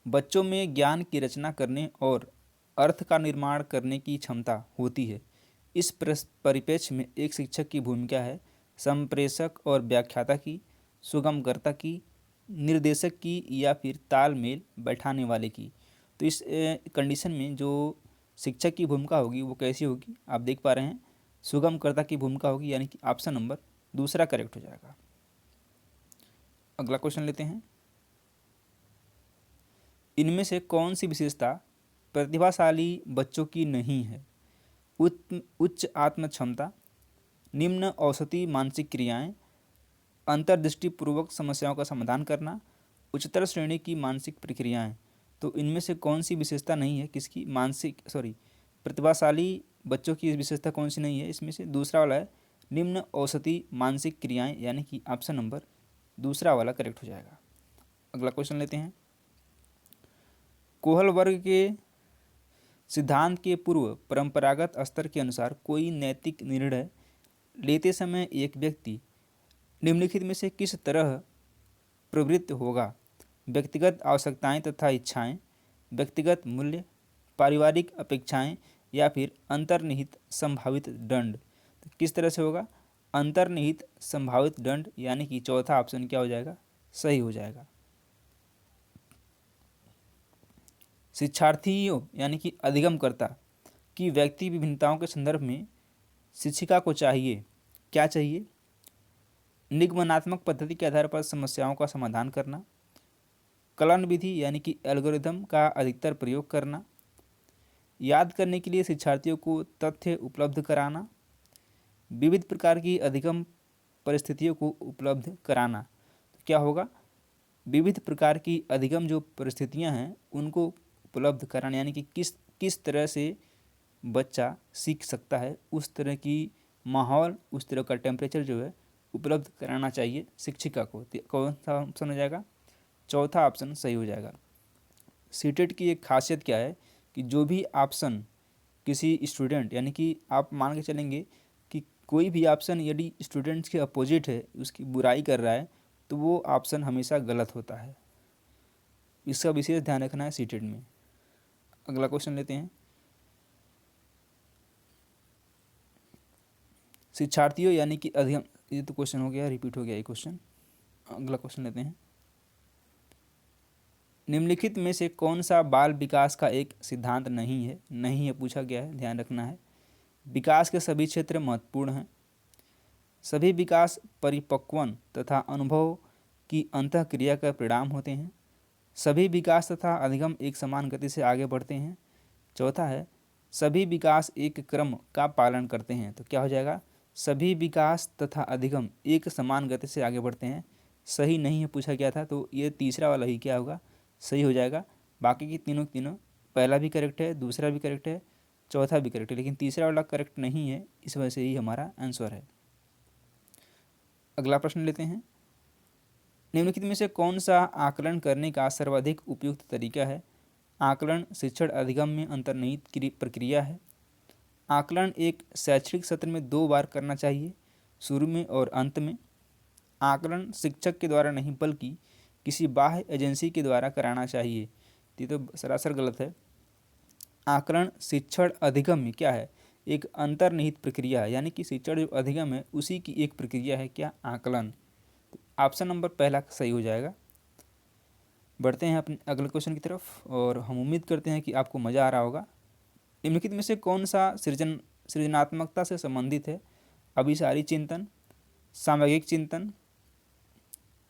बच्चों में ज्ञान की रचना करने और अर्थ का निर्माण करने की क्षमता होती है। इस परिप्रेक्ष्य में एक शिक्षक की भूमिका है संप्रेषक और व्याख्याता की, सुगमकर्ता की, निर्देशक की या फिर तालमेल बैठाने वाले की। तो इस कंडीशन में जो शिक्षक की भूमिका होगी वो कैसी होगी, आप देख पा रहे हैं, सुगमकर्ता की भूमिका होगी, यानी कि ऑप्शन नंबर दूसरा करेक्ट हो जाएगा। अगला क्वेश्चन लेते हैं। इनमें से कौन सी विशेषता प्रतिभाशाली बच्चों की नहीं है? उच्च आत्म क्षमता, निम्न औसती मानसिक क्रियाएं, अंतर्दृष्टिपूर्वक समस्याओं का समाधान करना, उच्चतर श्रेणी की मानसिक प्रक्रियाएं। तो इनमें से कौन सी विशेषता नहीं है किसकी? प्रतिभाशाली बच्चों की विशेषता कौन सी नहीं है? इसमें से दूसरा वाला है निम्न औसती मानसिक क्रियाएं, यानी कि ऑप्शन नंबर दूसरा वाला करेक्ट हो जाएगा। अगला क्वेश्चन लेते हैं। कोहल वर्ग के सिद्धांत के पूर्व परंपरागत स्तर के अनुसार कोई नैतिक निर्णय लेते समय एक व्यक्ति निम्नलिखित में से किस तरह प्रवृत्त होगा? व्यक्तिगत आवश्यकताएं तथा इच्छाएं, व्यक्तिगत मूल्य, पारिवारिक अपेक्षाएं या फिर अंतर्निहित संभावित दंड। तो किस तरह से होगा? अंतर्निहित संभावित दंड, यानी कि चौथा ऑप्शन क्या हो जाएगा? सही हो जाएगा। शिक्षार्थियों यानी कि अधिगमकर्ता की व्यक्ति विभिन्नताओं के संदर्भ में शिक्षिका को चाहिए क्या चाहिए? निगमनात्मक पद्धति के आधार पर समस्याओं का समाधान करना, कलन विधि यानी कि एल्गोरिदम का अधिकतर प्रयोग करना, याद करने के लिए शिक्षार्थियों को तथ्य उपलब्ध कराना, विविध प्रकार की अधिगम परिस्थितियों को उपलब्ध कराना। तो क्या होगा? विविध प्रकार की अधिगम जो परिस्थितियां हैं उनको उपलब्ध कराना, यानी कि किस किस तरह से बच्चा सीख सकता है, उस तरह की माहौल, उस तरह का टेम्परेचर जो है उपलब्ध कराना चाहिए शिक्षिका को। कौन सा ऑप्शन हो जाएगा? चौथा ऑप्शन सही हो जाएगा। सीटेट की एक खासियत क्या है कि जो भी ऑप्शन किसी स्टूडेंट, यानी कि आप मान के चलेंगे कि कोई भी ऑप्शन यदि स्टूडेंट्स के अपोजिट है, उसकी बुराई कर रहा है, तो वो ऑप्शन हमेशा गलत होता है। इसका विशेष ध्यान रखना है सीटेट में। अगला क्वेश्चन लेते हैं। शिक्षार्थियों यानी कि अधिगम, ये तो क्वेश्चन हो गया, रिपीट हो गया ये क्वेश्चन। अगला क्वेश्चन लेते हैं। निम्नलिखित में से कौन सा बाल विकास का एक सिद्धांत नहीं है? नहीं है पूछा गया है, ध्यान रखना है। विकास के सभी क्षेत्र महत्वपूर्ण हैं। सभी विकास परिपक्वन तथा अनुभव की अंतःक्रिया का परिणाम होते हैं। सभी विकास तथा अधिगम एक समान गति से आगे बढ़ते हैं। चौथा है सभी विकास एक क्रम का पालन करते हैं। तो क्या हो जाएगा? सभी विकास तथा अधिगम एक समान गति से आगे बढ़ते हैं। सही नहीं है पूछा गया था, तो ये तीसरा वाला ही क्या होगा? सही हो जाएगा। बाकी की तीनों पहला भी करेक्ट है, दूसरा भी करेक्ट है, चौथा भी करेक्ट है, लेकिन तीसरा वाला करेक्ट नहीं है, इस वजह से ही हमारा आंसर है। अगला प्रश्न लेते हैं। निम्नलिखित में से कौन सा आकलन करने का सर्वाधिक उपयुक्त तरीका है? आकलन शिक्षण अधिगम में अंतर्निहित प्रक्रिया है। आकलन एक शैक्षणिक सत्र में 2 बार करना चाहिए, शुरू में और अंत में। आकलन शिक्षक के द्वारा नहीं बल्कि किसी बाह्य एजेंसी के द्वारा कराना चाहिए। ये तो सरासर गलत है। आकलन शिक्षण अधिगम में क्या है? एक अंतर्निहित प्रक्रिया है, यानी कि शिक्षण जो अधिगम है उसी की एक प्रक्रिया है क्या? आकलन। तो ऑप्शन नंबर पहला सही हो जाएगा। बढ़ते हैं अपने अगले क्वेश्चन की तरफ, और हम उम्मीद करते हैं कि आपको मज़ा आ रहा होगा। निम्नलिखित में से कौन सा सृजनात्मकता से संबंधित है? अभिसारी चिंतन, सामयिक चिंतन,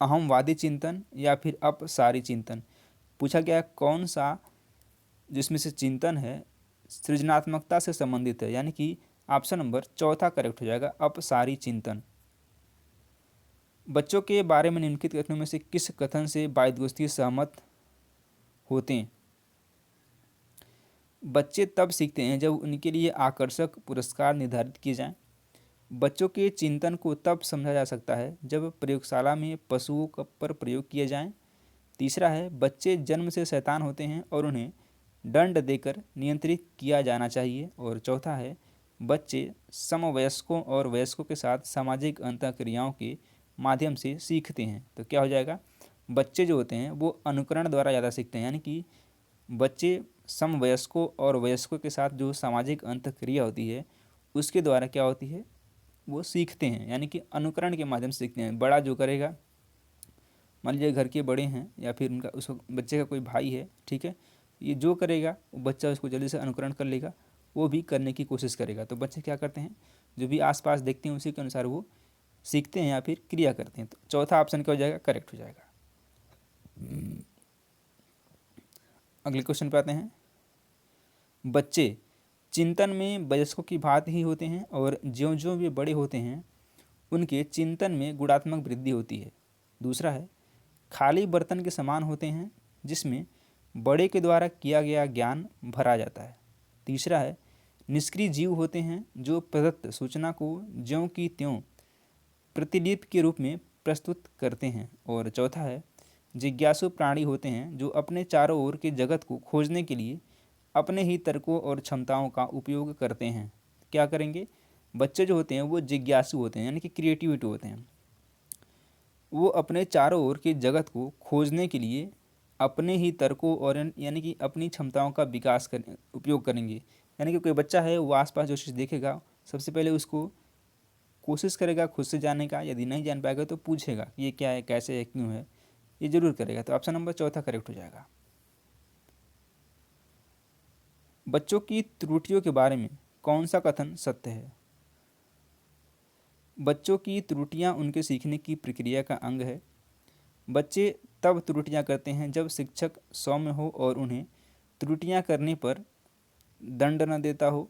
अहमवादी चिंतन या फिर अपसारी चिंतन। पूछा गया है कौन सा जिसमें से चिंतन है सृजनात्मकता से संबंधित है, यानी कि ऑप्शन नंबर चौथा करेक्ट हो जाएगा, अपसारी चिंतन। बच्चों के बारे में निम्नलिखित कथनों में से किस कथन से वाइदगोस्की सहमत होते हैं? बच्चे तब सीखते हैं जब उनके लिए आकर्षक पुरस्कार निर्धारित किए जाएं। बच्चों के चिंतन को तब समझा जा सकता है जब प्रयोगशाला में पशुओं पर प्रयोग किए जाएं। तीसरा है बच्चे जन्म से शैतान होते हैं और उन्हें दंड देकर नियंत्रित किया जाना चाहिए। और चौथा है बच्चे समवयस्कों और वयस्कों के साथ सामाजिक अंतःक्रियाओं के माध्यम से सीखते हैं। तो क्या हो जाएगा? बच्चे जो होते हैं वो अनुकरण द्वारा ज़्यादा सीखते हैं, यानी कि बच्चे समवयस्कों और वयस्कों के साथ जो सामाजिक अंतःक्रिया होती है उसके द्वारा क्या होती है, वो सीखते हैं, यानी कि अनुकरण के माध्यम से सीखते हैं। बड़ा जो करेगा, मान लीजिए घर के बड़े हैं या फिर उनका उस बच्चे का कोई भाई है, ठीक है, ये जो करेगा वो बच्चा उसको जल्दी से अनुकरण कर लेगा, वो भी करने की कोशिश करेगा। तो बच्चे क्या करते हैं, जो भी आसपास देखते हैं उसी के अनुसार वो सीखते हैं या फिर क्रिया करते हैं। तो चौथा ऑप्शन क्या हो जाएगा, करेक्ट हो जाएगा। अगले क्वेश्चन पे आते हैं। बच्चे चिंतन में वयस्कों की भांति ही होते हैं और ज्यों ज्यों वे बड़े होते हैं उनके चिंतन में गुणात्मक वृद्धि होती है। दूसरा है, खाली बर्तन के समान होते हैं जिसमें बड़े के द्वारा किया गया ज्ञान भरा जाता है। तीसरा है, निष्क्रिय जीव होते हैं जो प्रदत्त सूचना को ज्यों की त्यों प्रतिलिपि के रूप में प्रस्तुत करते हैं। और चौथा है, जिज्ञासु प्राणी होते हैं जो अपने चारों ओर के जगत को खोजने के लिए अपने ही तर्कों और क्षमताओं का उपयोग करते हैं। क्या करेंगे, बच्चे जो होते हैं वो जिज्ञासु होते हैं, यानी कि क्रिएटिविटी होते हैं। वो अपने चारों ओर के जगत को खोजने के लिए अपने ही तर्कों और यानी कि अपनी क्षमताओं का विकास कर उपयोग करेंगे। यानी कि कोई बच्चा है वो आसपास जो चीज़ देखेगा सबसे पहले उसको कोशिश करेगा खुद से जानने का, यदि नहीं जान पाएगा तो पूछेगा ये क्या है, कैसे है, क्यों है, ये जरूर करेगा। तो ऑप्शन नंबर चौथा करेक्ट हो जाएगा। बच्चों की त्रुटियों के बारे में कौन सा कथन सत्य है। बच्चों की त्रुटियां उनके सीखने की प्रक्रिया का अंग है। बच्चे तब त्रुटियां करते हैं जब शिक्षक सौम्य हो और उन्हें त्रुटियां करने पर दंड न देता हो।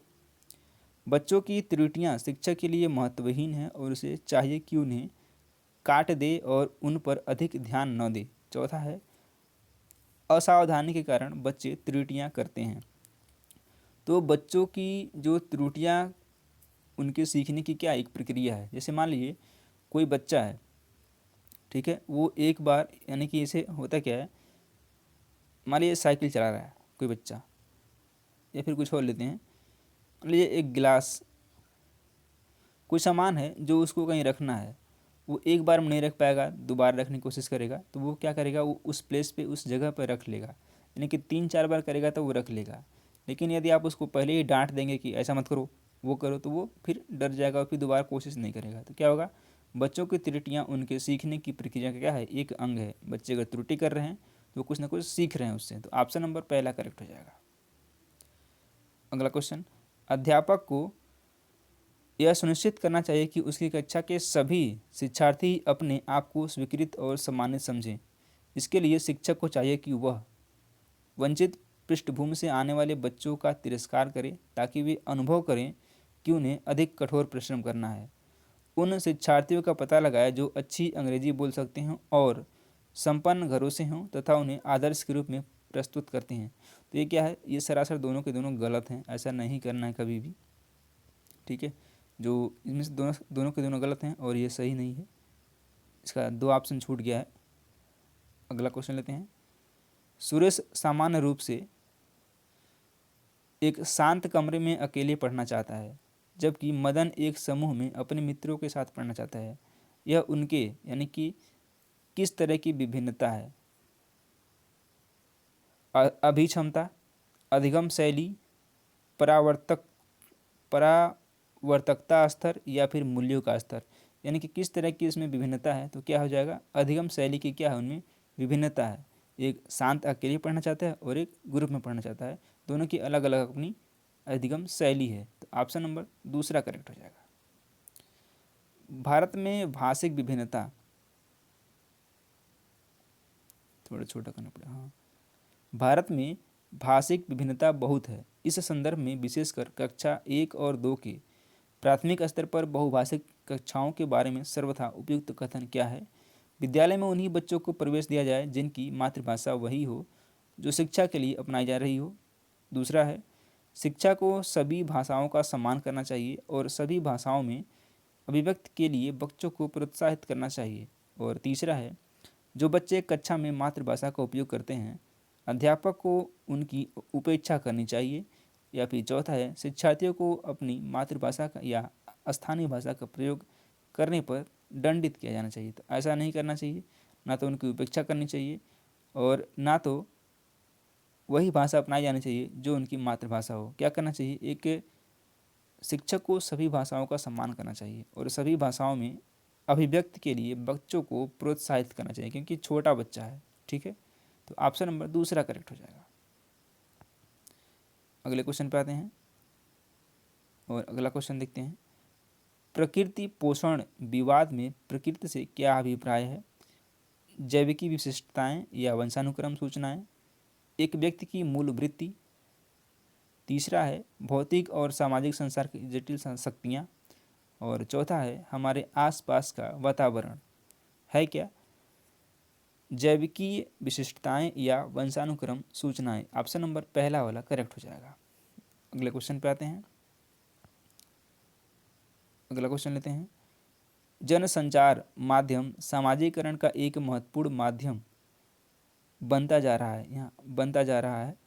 बच्चों की त्रुटियां शिक्षक के लिए महत्वहीन है और उसे चाहिए कि उन्हें काट दे और उन पर अधिक ध्यान न दे। चौथा है, असावधानी के कारण बच्चे त्रुटियां करते हैं। तो बच्चों की जो त्रुटियां उनके सीखने की क्या एक प्रक्रिया है। जैसे मान लीजिए कोई बच्चा है, ठीक है, वो एक बार, यानी कि इसे होता क्या है, मान लीजिए साइकिल चला रहा है कोई बच्चा, या फिर कुछ और लेते हैं, मान लीजिए एक गिलास, कोई सामान है जो उसको कहीं रखना है, वो एक बार में नहीं रख पाएगा, दोबारा रखने की कोशिश करेगा, तो वो क्या करेगा, वो उस प्लेस पे उस जगह पर रख लेगा, यानी कि 3-4 बार करेगा तो वो रख लेगा। लेकिन यदि आप उसको पहले ही डांट देंगे कि ऐसा मत करो, वो करो, तो वो फिर डर जाएगा और फिर दोबारा कोशिश नहीं करेगा। तो क्या होगा, बच्चों की त्रुटियाँ उनके सीखने की प्रक्रिया का क्या है, एक अंग है। बच्चे अगर त्रुटि कर रहे हैं तो कुछ ना कुछ सीख रहे हैं उससे। तो ऑप्शन नंबर पहला करेक्ट हो जाएगा। अगला क्वेश्चन, अध्यापक को यह सुनिश्चित करना चाहिए कि उसकी कक्षा के सभी शिक्षार्थी अपने आप को स्वीकृत और सम्मानित समझें। इसके लिए शिक्षक को चाहिए कि वह वंचित पृष्ठभूमि से आने वाले बच्चों का तिरस्कार करें ताकि वे अनुभव करें कि उन्हें अधिक कठोर परिश्रम करना है। उन शिक्षार्थियों का पता लगाए जो अच्छी अंग्रेजी बोल सकते हों और संपन्न घरों से हों तथा उन्हें आदर्श के रूप में प्रस्तुत करते हैं। तो ये क्या है, ये सरासर दोनों के दोनों गलत हैं, ऐसा नहीं करना है कभी भी, ठीक है। जो इनमें से दोनों दोनों के दोनों गलत हैं और ये सही नहीं है, इसका 2 ऑप्शन छूट गया है। अगला क्वेश्चन लेते हैं। सुरेश सामान्य रूप से एक शांत कमरे में अकेले पढ़ना चाहता है जबकि मदन एक समूह में अपने मित्रों के साथ पढ़ना चाहता है। यह उनके यानी कि किस तरह की विभिन्नता है, अभिक्षमता, अधिगम शैली, परावर्तक परावर्तकता स्तर या फिर मूल्यों का स्तर, यानी कि किस तरह की इसमें विभिन्नता है। तो क्या हो जाएगा, अधिगम शैली की क्या है, उनमें विभिन्नता है। एक शांत अकेले पढ़ना चाहता है और एक ग्रुप में पढ़ना चाहता है, दोनों की अलग अलग अपनी अधिगम शैली है। तो ऑप्शन नंबर दूसरा करेक्ट हो जाएगा। भारत में भाषिक विभिन्नता, थोड़ा छोटा करना पड़ेगा, हाँ, भारत में भाषिक विभिन्नता बहुत है। इस संदर्भ में विशेषकर कक्षा 1 और 2 के प्राथमिक स्तर पर बहुभाषिक कक्षाओं के बारे में सर्वथा उपयुक्त कथन क्या है। विद्यालय में उन्हीं बच्चों को प्रवेश दिया जाए जिनकी मातृभाषा वही हो जो शिक्षा के लिए अपनाई जा रही हो। दूसरा है, शिक्षा को सभी भाषाओं का सम्मान करना चाहिए और सभी भाषाओं में अभिव्यक्ति के लिए बच्चों को प्रोत्साहित करना चाहिए। और तीसरा है, जो बच्चे कक्षा में मातृभाषा का उपयोग करते हैं अध्यापक को उनकी उपेक्षा करनी चाहिए। या फिर चौथा है, शिक्षार्थियों को अपनी मातृभाषा का या स्थानीय भाषा का प्रयोग करने पर दंडित किया जाना चाहिए। तो ऐसा नहीं करना चाहिए, ना तो उनकी उपेक्षा करनी चाहिए और ना तो वही भाषा अपनाई जानी चाहिए जो उनकी मातृभाषा हो। क्या करना चाहिए, एक शिक्षक को सभी भाषाओं का सम्मान करना चाहिए और सभी भाषाओं में अभिव्यक्ति के लिए बच्चों को प्रोत्साहित करना चाहिए, क्योंकि छोटा बच्चा है। ठीक है, तो ऑप्शन नंबर दूसरा करेक्ट हो जाएगा। अगले क्वेश्चन पे आते हैं और अगला क्वेश्चन देखते हैं। प्रकृति पोषण विवाद में प्रकृति से क्या अभिप्राय है? जैविकी विशिष्टताएं या वंशानुक्रम सूचनाएं, एक व्यक्ति की मूल वृत्ति, तीसरा है भौतिक और सामाजिक संसार की जटिल शक्तियाँ, और चौथा है हमारे आसपास का वातावरण। है क्या? जैविकीय विशिष्टताएं या वंशानुक्रम सूचनाएं। ऑप्शन नंबर पहला वाला करेक्ट हो जाएगा। अगले क्वेश्चन पे आते हैं। अगला क्वेश्चन लेते हैं। जनसंचार माध्यम सामाजिकरण का एक महत्वपूर्ण माध्यम बनता जा रहा है। यहाँ बनता जा रहा है।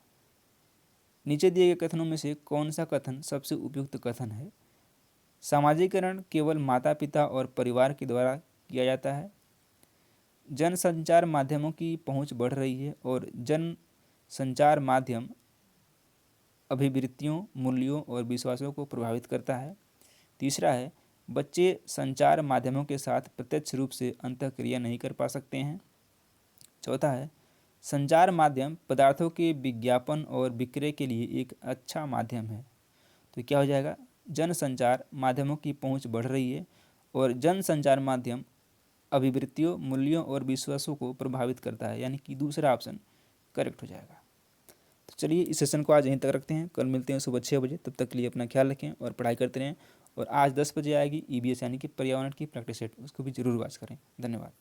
नीचे दिए गए कथनों में से कौन सा कथन सबसे उपयुक्त कथन है? सामाजिकरण केवल माता पिता और परिवार के द्वारा किया जाता है। जनसंचार माध्यमों की पहुंच बढ़ रही है और जन संचार माध्यम अभिवृत्तियों, मूल्यों और विश्वासों को प्रभावित करता है। तीसरा है बच्चे संचार माध्यमों के साथ प्रत्यक्ष रूप से अंतःक्रिया नहीं कर पा सकते हैं। चौथा है संचार माध्यम पदार्थों के विज्ञापन और विक्रय के लिए एक अच्छा माध्यम है। तो क्या हो जाएगा? जनसंचार माध्यमों की पहुंच बढ़ रही है और जनसंचार माध्यम अभिवृत्तियों, मूल्यों और विश्वासों को प्रभावित करता है, यानी कि दूसरा ऑप्शन करेक्ट हो जाएगा। तो चलिए इस सेशन को आज यहीं तक रखते हैं। कल मिलते हैं सुबह 6 बजे। तब तक के लिए अपना ख्याल रखें और पढ़ाई करते रहें। और आज 10 बजे आएगी EVS यानी कि पर्यावरण की प्रैक्टिस सेट, उसको भी जरूर वॉच करें। धन्यवाद।